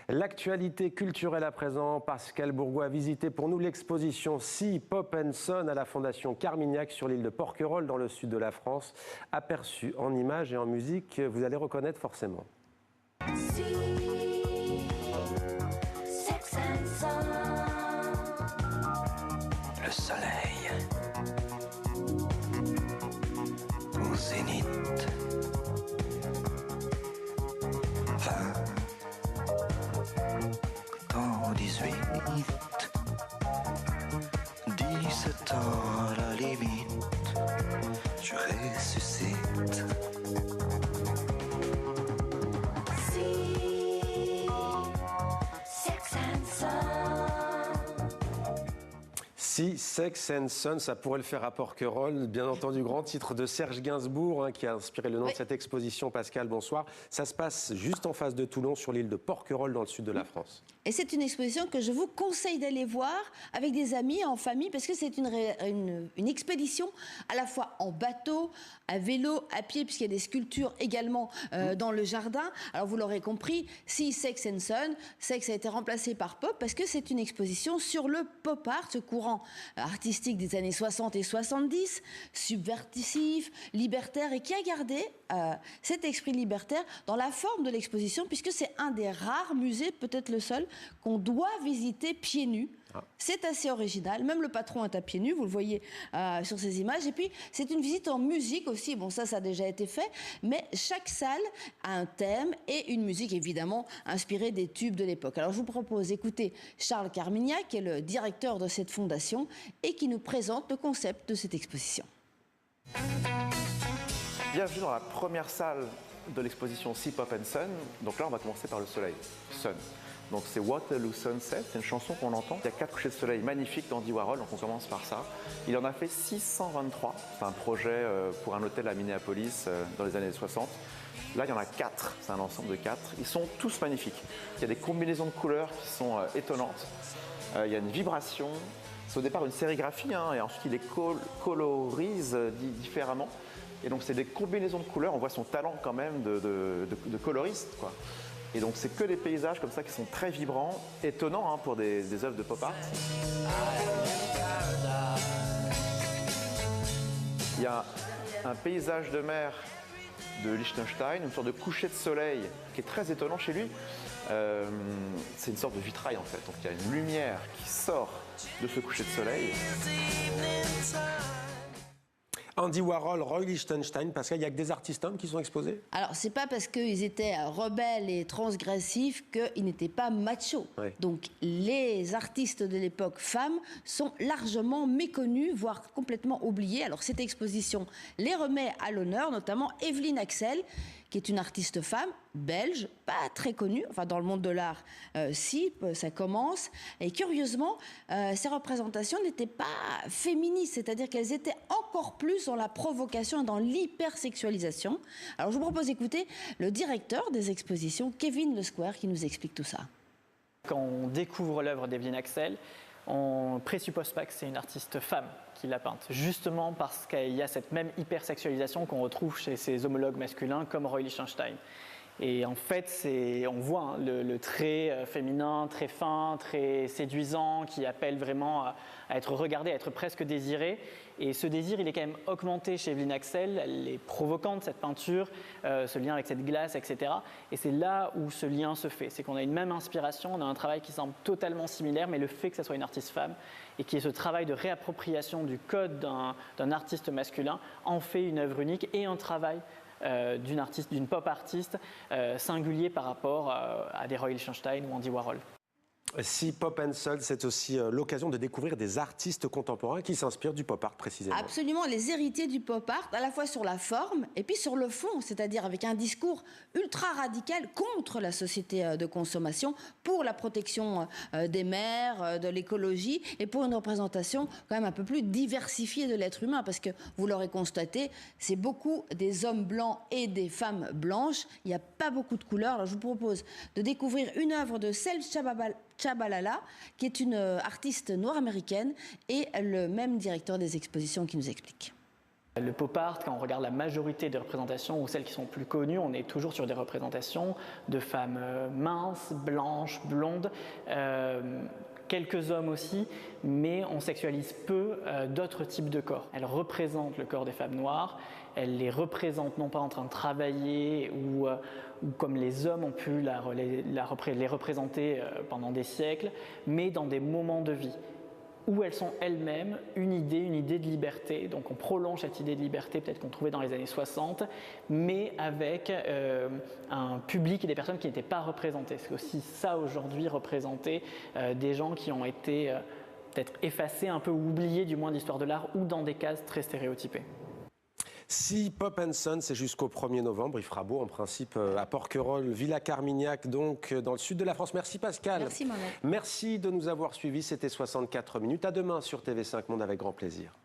L'actualité culturelle à présent, Pascal Bourgois a visité pour nous l'exposition Sea, Pop & Son à la Fondation Carmignac sur l'île de Porquerolles dans le sud de la France. Aperçu en images et en musique, vous allez reconnaître forcément. Le soleil au zénith. 20 dans 18, 17 ans à la limite, je ressuscite. Sea, Sex and Son, ça pourrait le faire à Porquerolles, bien entendu, grand titre de Serge Gainsbourg qui a inspiré le nom de cette exposition. Pascal, bonsoir. Ça se passe juste en face de Toulon, sur l'île de Porquerolles, dans le sud de la France. Et c'est une exposition que je vous conseille d'aller voir avec des amis, en famille, parce que c'est une expédition à la fois en bateau, à vélo, à pied, puisqu'il y a des sculptures également dans le jardin. Alors vous l'aurez compris, Sea, Sex and Son, Sex a été remplacé par Pop, parce que c'est une exposition sur le pop art, ce courant artistique des années 60 et 70, subversif, libertaire, et qui a gardé cet esprit libertaire dans la forme de l'exposition, puisque c'est un des rares musées, peut-être le seul, qu'on doit visiter pieds nus. C'est assez original, même le patron est à pieds nus, vous le voyez sur ces images. Et puis c'est une visite en musique aussi, bon ça a déjà été fait, mais chaque salle a un thème et une musique évidemment inspirée des tubes de l'époque. Alors je vous propose d'écouter Charles Carmignac, qui est le directeur de cette fondation et qui nous présente le concept de cette exposition. Bienvenue dans la première salle de l'exposition Sea, Pop & Son. Donc là on va commencer par le soleil, Sun. Donc c'est Waterloo Sunset, c'est une chanson qu'on entend. Il y a 4 couchers de soleil magnifiques d'Andy Warhol, donc on commence par ça. Il en a fait 623, c'est un projet pour un hôtel à Minneapolis dans les années 60. Là il y en a 4, c'est un ensemble de 4. Ils sont tous magnifiques. Il y a des combinaisons de couleurs qui sont étonnantes. Il y a une vibration, c'est au départ une sérigraphie, et ensuite il les colorise différemment. Et donc c'est des combinaisons de couleurs, on voit son talent quand même de coloriste, quoi. Et donc c'est que des paysages comme ça qui sont très vibrants, étonnants pour des œuvres de pop art. Il y a un paysage de mer de Liechtenstein, une sorte de coucher de soleil qui est très étonnant chez lui. C'est une sorte de vitrail en fait, donc il y a une lumière qui sort de ce coucher de soleil. Andy Warhol, Roy Lichtenstein, parce qu'il n'y a que des artistes hommes qui sont exposés? Alors, c'est pas parce qu'ils étaient rebelles et transgressifs qu'ils n'étaient pas machos. Oui. Donc, les artistes de l'époque femmes sont largement méconnus, voire complètement oubliés. Alors, cette exposition les remet à l'honneur, notamment Evelyne Axel, qui est une artiste femme, belge, pas très connue, enfin dans le monde de l'art, si, ça commence. Et curieusement, ces représentations n'étaient pas féministes, c'est-à-dire qu'elles étaient encore plus dans la provocation et dans l'hypersexualisation. Alors je vous propose d'écouter le directeur des expositions, Kevin Le Square, qui nous explique tout ça. Quand on découvre l'œuvre d'Evelyne Axel, on ne présuppose pas que c'est une artiste femme qui l'a peinte, justement parce qu'il y a cette même hypersexualisation qu'on retrouve chez ses homologues masculins comme Roy Lichtenstein. Et en fait, on voit le trait féminin, très fin, très séduisant, qui appelle vraiment à être regardé, à être presque désiré. Et ce désir, il est quand même augmenté chez Evelyne Axel. Elle est provocante, cette peinture, ce lien avec cette glace, etc. Et c'est là où ce lien se fait. C'est qu'on a une même inspiration, on a un travail qui semble totalement similaire, mais le fait que ça soit une artiste femme et qu'il y ait ce travail de réappropriation du code d'un artiste masculin en fait une œuvre unique et un travail d'une pop artiste singulier par rapport à des Roy Lichtenstein ou Andy Warhol. Si Pop & Son, c'est aussi l'occasion de découvrir des artistes contemporains qui s'inspirent du pop art précisément. Absolument, les héritiers du pop art, à la fois sur la forme et puis sur le fond, c'est-à-dire avec un discours ultra radical contre la société de consommation, pour la protection des mers, de l'écologie et pour une représentation quand même un peu plus diversifiée de l'être humain, parce que vous l'aurez constaté, c'est beaucoup des hommes blancs et des femmes blanches, il n'y a pas beaucoup de couleurs. Alors je vous propose de découvrir une œuvre de Self Chabalala, qui est une artiste noire américaine, et le même directeur des expositions qui nous explique. Le pop art, quand on regarde la majorité des représentations ou celles qui sont plus connues, on est toujours sur des représentations de femmes minces, blanches, blondes, quelques hommes aussi, mais on sexualise peu d'autres types de corps. Elles représentent le corps des femmes noires, elles les représentent non pas en train de travailler ou comme les hommes ont pu les représenter pendant des siècles, mais dans des moments de vie où elles sont elles-mêmes une idée de liberté. Donc on prolonge cette idée de liberté peut-être qu'on trouvait dans les années 60, mais avec un public et des personnes qui n'étaient pas représentées. C'est aussi ça aujourd'hui, représenter des gens qui ont été peut-être effacés, un peu oubliés du moins de l'histoire de l'art ou dans des cases très stéréotypées. Si Pop & Son, c'est jusqu'au 1er novembre, il fera beau en principe à Porquerolles, Villa Carmignac, donc dans le sud de la France. Merci Pascal. Merci Mohamed. Merci de nous avoir suivis, c'était 64 minutes. À demain sur TV5 Monde avec grand plaisir.